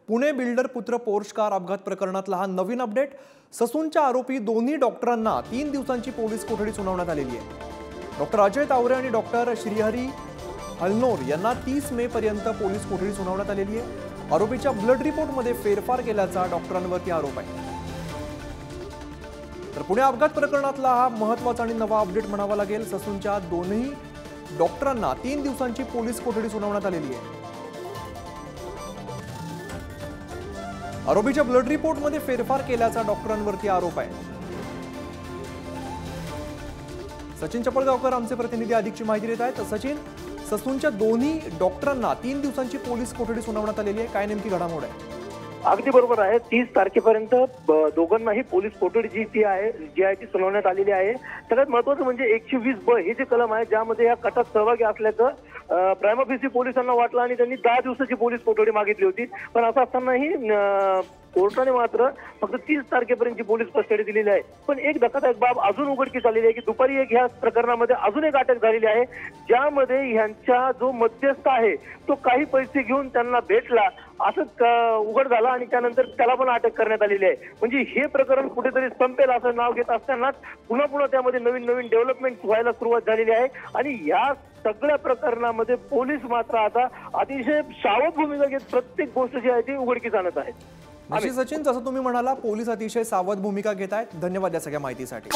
Pune builder पुत्र Porsche car अपघात प्रकरणातला हा नवीन अपडेट। ससूनच्या आरोपी दोन्ही डॉक्टरांना 3 दिवसांची पोलीस कोठडी सुनावण्यात आलेली आहे। डॉक्टर अजय तावरे आणि डॉक्टर श्रीहरी हलनोर यांना 30 मे पर्यंत पोलीस कोठडी सुनावण्यात आलेली आहे। आरोपीच्या ब्लड रिपोर्टमध्ये फेरफार केल्याचा डॉक्टरांवरती आरोप आहे। तर पुणे अपघात प्रकरणातला हा महत्त्वाचा आणि नवा अपडेट म्हणावा लागेल। ससूनच्या दोन्ही डॉक्टरांना 3 दिवसांची पोलीस कोठडी सुनावण्यात आलेली आहे। आरोपीच्या ब्लड रिपोर्टमध्ये फेरफार केल्याचा डॉक्टरांवरती आरोप आहे। सचिन चपळगावकर आमचे प्रतिनिधी अधिकची माहिती देत आहेत। सचिन, ससूनच्या दोन्ही डॉक्टरांना 3 दिवसांची पोलीस कोठडी सुनावण्यात आलेली आहे, काय नेमकी घडामोड आहे? अगदी बरोबर आहे। 30 तारखेपर्यंत दोघांनाही पोलीस कोठडी जी आहे ती सुनावण्यात आलेली आहे। सगळ्यात महत्त्वाचं म्हणजे 120B हे जे कलम आहे ज्यामध्ये या कटात सहभागी असल्याचं प्रायमा फेसी पोलिसांना वाटलं आणि त्यांनी 10 दिवसाची पोलीस कोठडी मागितली होती। पण असं असतानाही कोर्टाने मात्र फक्त 30 तारखेपर्यंतची पोलीस कस्टडी दिलेली आहे। पण एक धक्कादायक बाब अजून उघडकीस आलेली आहे की दुपारी एक ह्या प्रकरणामध्ये अजून एक अटक झालेली आहे, ज्यामध्ये ह्यांचा जो मध्यस्थ आहे तो काही पैसे घेऊन त्यांना भेटला असं उघड झालं आणि त्यानंतर त्याला पण अटक करण्यात आलेली आहे। म्हणजे हे प्रकरण कुठेतरी संपेल असं नाव घेत असतानाच पुन्हा त्यामध्ये नवीन डेव्हलपमेंट व्हायला सुरुवात झालेली आहे आणि या सगळ्या प्रकरणामध्ये पोलीस मात्र आता अतिशय सावध भूमिका घेत प्रत्येक गोष्ट जी आहे ती उघडकीस आणत आहेत। सचिन, जसं तुम्ही म्हणाला, पोलीस अतिशय सावध भूमिका घेत आहेत। धन्यवाद या सगळ्या माहितीसाठी।